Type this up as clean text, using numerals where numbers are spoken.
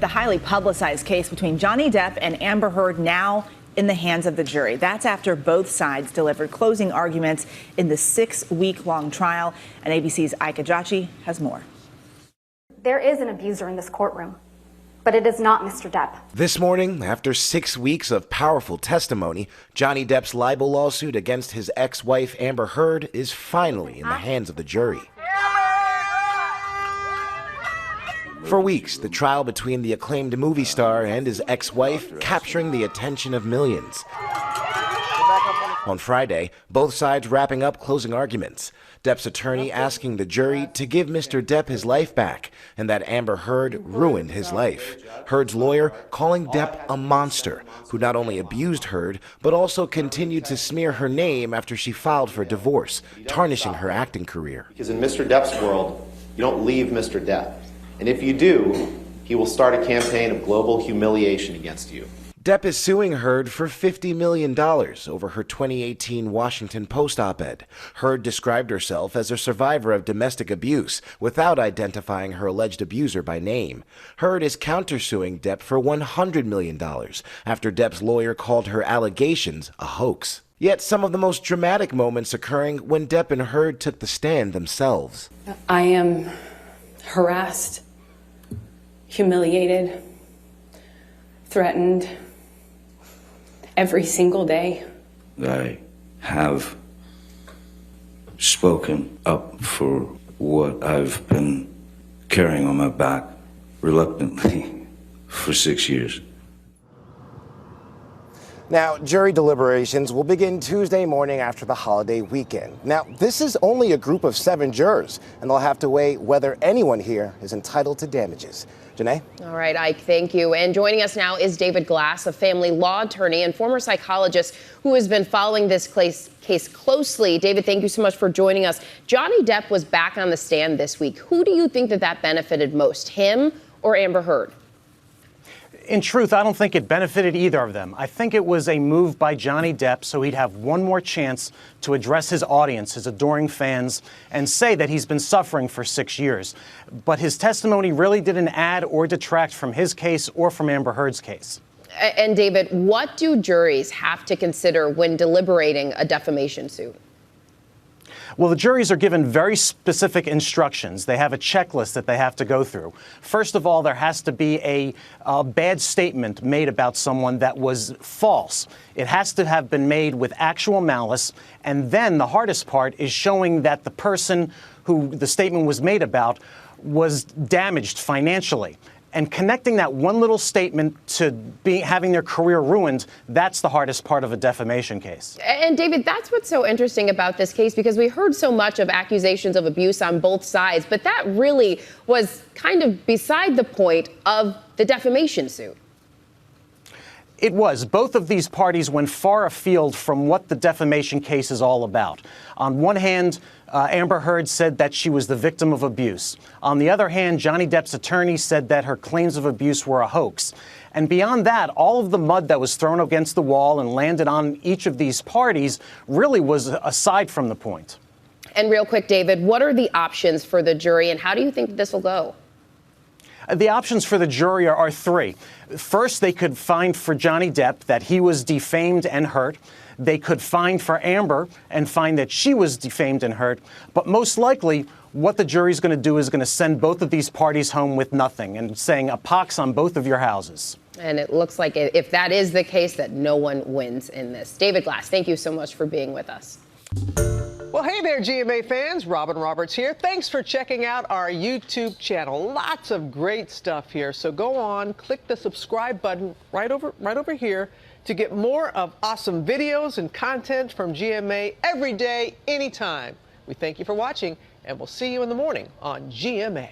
The highly publicized case between Johnny Depp and Amber Heard now in the hands of the jury. That's after both sides delivered closing arguments in the 6-week-long trial. And ABC's Ika Jachi has more. There is an abuser in this courtroom, but it is not Mr. Depp. This morning, after 6 weeks of powerful testimony, Johnny Depp's libel lawsuit against his ex-wife Amber Heard is finally in the hands of the jury. For weeks, the trial between the acclaimed movie star and his ex-wife capturing the attention of millions. On Friday, both sides wrapping up closing arguments. Depp's attorney asking the jury to give Mr. Depp his life back and that Amber Heard ruined his life. Heard's lawyer calling Depp a monster who not only abused Heard, but also continued to smear her name after she filed for divorce, tarnishing her acting career. Because in Mr. Depp's world, you don't leave Mr. Depp. And if you do, he will start a campaign of global humiliation against you. Depp is suing Heard for $50 million over her 2018 Washington Post op-ed. Heard described herself as a survivor of domestic abuse without identifying her alleged abuser by name. Heard is countersuing Depp for $100 million after Depp's lawyer called her allegations a hoax. Yet some of the most dramatic moments occurring when Depp and Heard took the stand themselves. I am harassed, humiliated, threatened every single day. I have spoken up for what I've been carrying on my back reluctantly for 6 years. Now, jury deliberations will begin Tuesday morning after the holiday weekend. Now, this is only a group of 7 jurors, and they'll have to weigh whether anyone here is entitled to damages. Janae? All right, Ike, thank you. And joining us now is David Glass, a family law attorney and former psychologist who has been following this case closely. David, thank you so much for joining us. Johnny Depp was back on the stand this week. Who do you think that benefited most, him or Amber Heard? In truth, I don't think it benefited either of them. I think it was a move by Johnny Depp so he'd have one more chance to address his audience, his adoring fans, and say that he's been suffering for 6 years. But his testimony really didn't add or detract from his case or from Amber Heard's case. And David, what do juries have to consider when deliberating a defamation suit? Well, the juries are given very specific instructions. They have a checklist that they have to go through. First of all, there has to be a bad statement made about someone that was false. It has to have been made with actual malice. And then the hardest part is showing that the person who the statement was made about was damaged financially. And connecting that one little statement to having their career ruined, that's the hardest part of a defamation case. And David, that's what's so interesting about this case, because we heard so much of accusations of abuse on both sides, but that really was kind of beside the point of the defamation suit. It was. Both of these parties went far afield from what the defamation case is all about. On one hand, Amber Heard said that she was the victim of abuse. On the other hand, Johnny Depp's attorney said that her claims of abuse were a hoax. And beyond that, all of the mud that was thrown against the wall and landed on each of these parties really was aside from the point. And real quick, David, what are the options for the jury, and how do you think this will go? The options for the jury are 3. First, they could find for Johnny Depp that he was defamed and hurt. They could find for Amber and find that she was defamed and hurt. But most likely, what the jury's going to do is going to send both of these parties home with nothing and saying a pox on both of your houses. And it looks like if that is the case, that no one wins in this. David Glass, thank you so much for being with us. Well, hey there, GMA fans. Robin Roberts here. Thanks for checking out our YouTube channel. Lots of great stuff here. So go on, click the subscribe button right over here to get more of awesome videos and content from GMA every day, anytime. We thank you for watching, and we'll see you in the morning on GMA.